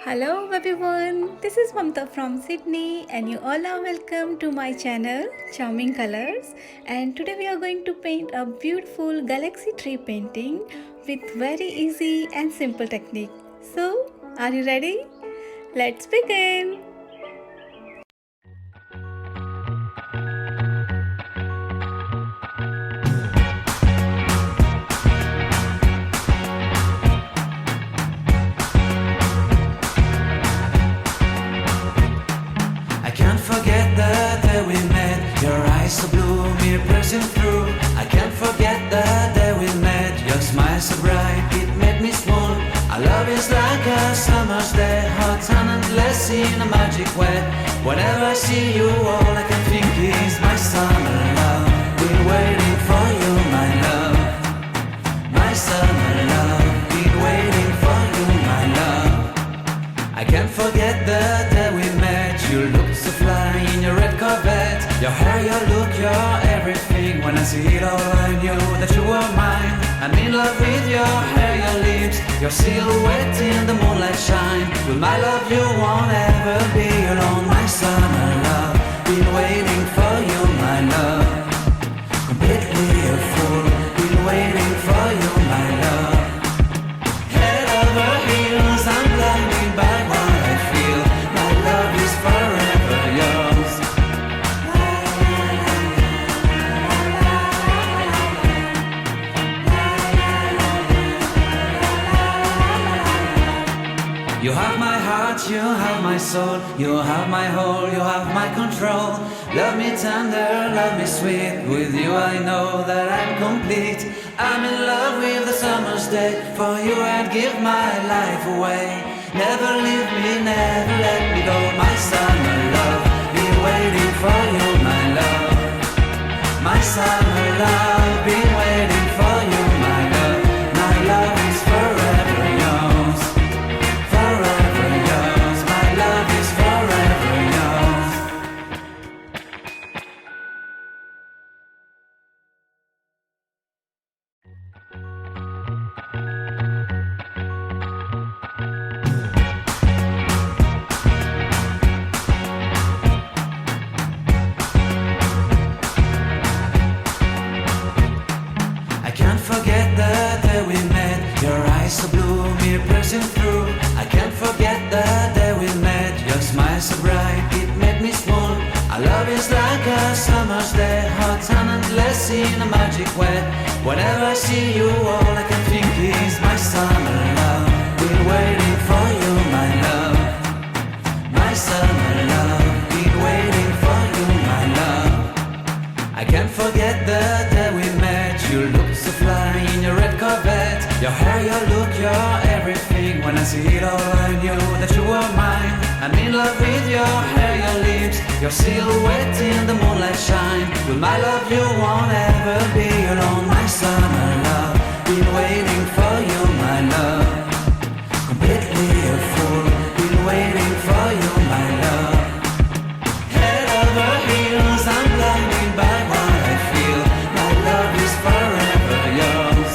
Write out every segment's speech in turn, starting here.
Hello everyone, this is Mamta from Sydney and you all are welcome to my channel Charming Colors, and today we are going to paint a beautiful galaxy tree painting with very easy and simple technique. So, are you ready? Let's begin! Forget the day we met. Your eyes so blue, me piercing through. I can't forget the day we met. Your smile so bright, it made me swoon. Our love is like a summer's day, hot and endless in a magic way. Whenever I see you, all I can think is my summer love. Been waiting for you, my love. My summer love. Been waiting for you, my love. I can't forget the day we met. You look so fly in your red Corvette. Your hair, your look, your everything. When I see it all, I knew that you were mine. I'm in love with your hair, your lips, your silhouette in the moonlight shine. With my love you won't ever be alone. My summer love, been waiting for you, my love. Completely a fool, been waiting for you, my love. Head over heels, I'm blinded by what I feel. My love is forever yours. You have my heart, you have my soul, you have my whole, you have my control. Love me tender, love me sweet. With you I know that I'm complete. I'm in love with the summer's day. For you I'd give my life away. Never leave me, never let me go. My summer love, been waiting for you, my love. My summer love, been waiting for you, my love. My love is forever yours. Forever yours. My love is forever yours. I can't forget the day we met. Your eyes so blue, me piercing through. I can't forget the day we met. Your smile so bright, it made me swoon. Our love is like a summer's day, hot and endless in a magic way. Whenever I see you, all I can think is my summer love. Been waiting for you, my love. My summer love. Been waiting for you, my love. I can't forget the day we met. You look so fly in your red Corvette. Your hair, your look, your everything. When I see it all, I knew that you were mine. I'm in love with your hair, your lips, your silhouette in the moonlight shine. With my love you won't ever be alone. My summer love, been waiting for you, my love. Completely a fool, been waiting for you, my love. Head over heels, I'm blinded by what I feel. My love is forever yours.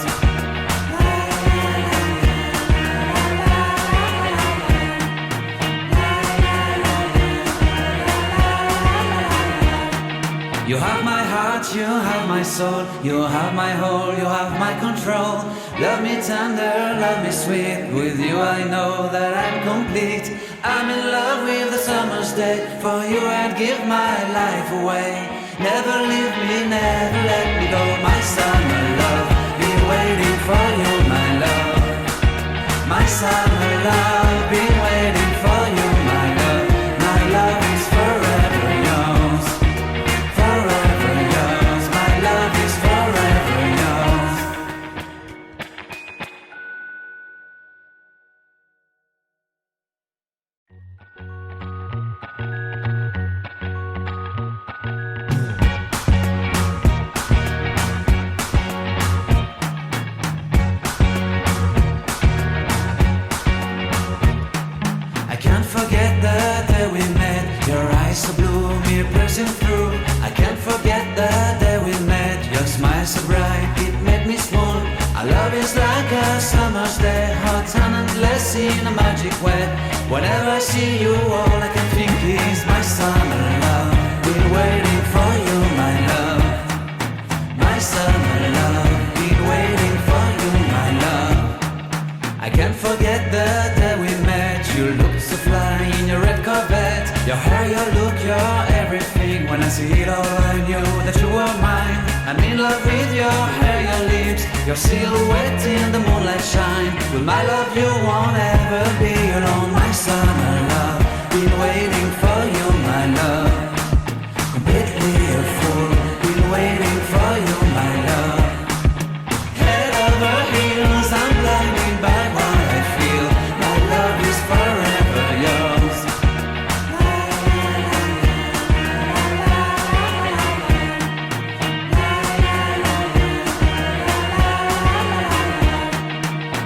You have my heart, you have my soul, you have my whole, you have my control. Love me tender, love me sweet. With you I know that I'm complete. I'm in love with the summer's day. For you I'd give my life away. Never leave me, never let me go. My summer love, been waiting for you, my love. My summer love, been waiting for you, my love. My love is forever yours. Forever yours. My love is forever yours. I can't forget the day we met. Your eyes so blue, me piercing through. I can't forget the day we met. Your smile so bright, it made me swoon. Our love is like a summer's day, hot and endless in a magic way. Whenever I see you, all I can think is my summer love. Been waiting for you, my love. My summer love. Been waiting for you, my love. I can't forget the day we met. You looked so fly in your red Corvette. Your hair, your look, your everything. When I see it all, I knew that you were mine. I'm in love with your hair, your lips, your silhouette in the moonlight shine. With my love you won't ever be alone. My summer love, been waiting for you, my love. Completely a fool, been waiting for you, my love. Head over heels, I'm blinded by what I feel. My love is forever yours.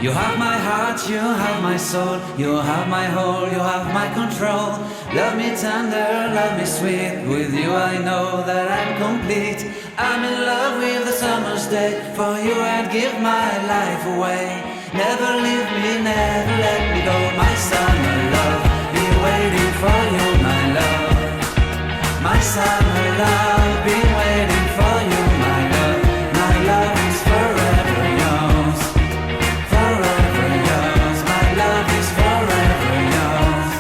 You have my heart, you have my soul, you have my whole, you have my control. Love me tender, love me sweet, with you I know that I'm complete. I'm in love with the summer's day, for you I'd give my life away. Never leave me, never let me go, my summer love. Be waiting for you, my love. My summer love, be waiting for you, my love. My love is forever yours. Forever yours, my love is forever yours.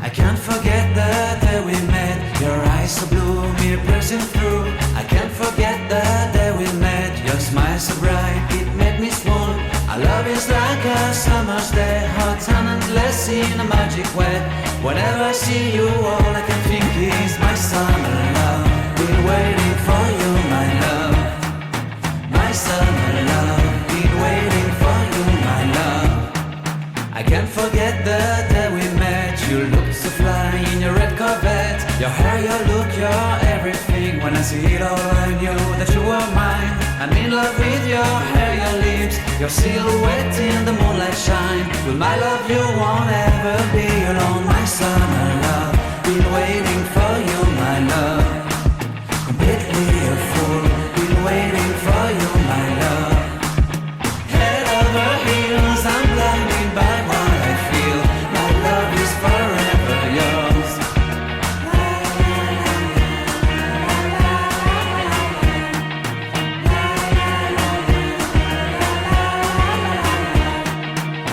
I can't forget the day we met. Your eyes so blue, me piercing through. I can't forget the day we met. Your smile so bright, it made me swoon. Our love is like a summer's day, hot and endless in a magic way. Whenever I see you, all I can think is my summer love. Been waiting for you, my love. My summer love. Been waiting for you, my love. I can't forget the day we met. You looked so fly in your red Corvette. Your hair, your look, your everything. When I see it all, I knew that you were mine. I'm in love with your hair, your lips, your silhouette in the moonlight shine. With my love you won't ever be alone. My summer love, been waiting for you, my love. Completely a fool, been waiting for you, my love. Head over heels, I'm blinded by what I feel. My love is forever yours.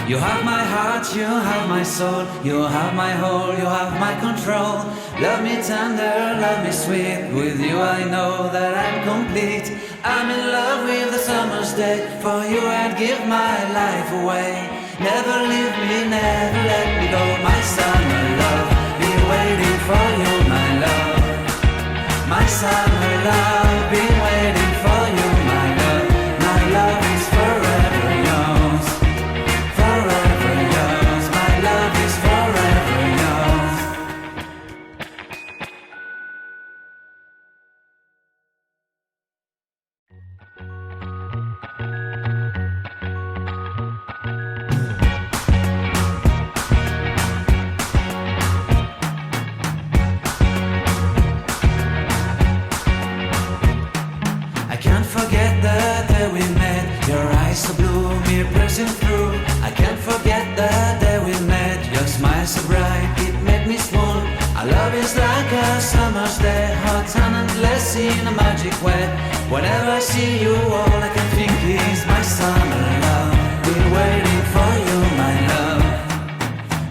You have my heart, you have my soul, you have my whole, you have my control. Love me tender, love me sweet, with you I know that I'm complete. I'm in love with the summer's day, for you I'd give my life away. Never leave me, never let me go, my summer love. Be waiting for you, my love. My summer love, be waiting for you, my love. My love is forever yours. Forever yours, my love is forever yours. I can't forget the day we met. Your eyes so blue, me piercing through. I can't forget the day we met. Your smile so bright, it made me swoon. Our love is like a summer's day, hot and endless in a magic way. Whenever I see you, all I can think is my summer love. Been waiting for you, my love.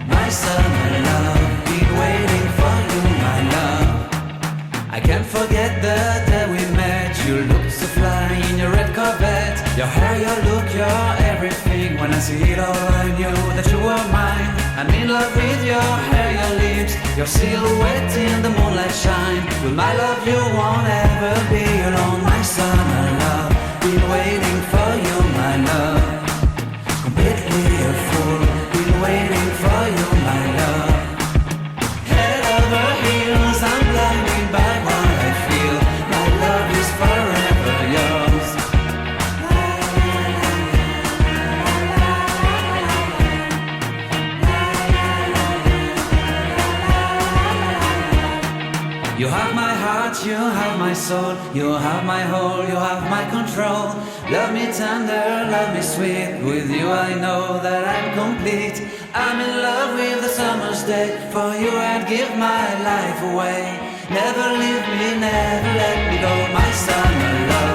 My summer love. Been waiting for you, my love. I can't forget the day we met. You looked so fly in your red Corvette. Your hair, your look, your everything. When I see it all, I knew that you were mine. I'm in love with your hair, your lips, your silhouette in the moonlight shine. With my love you won't ever be alone. My summer love, been waiting for you, my love. Completely a fool, been waiting for you, my love. Head over heels, I'm blinded by what I feel. My love is forever yours. you have my soul, you have my whole, you have my control. Love me tender, love me sweet, with you I know that I'm complete. I'm in love with the summer's day, for you I'd give my life away. Never leave me, never let me go, my summer love.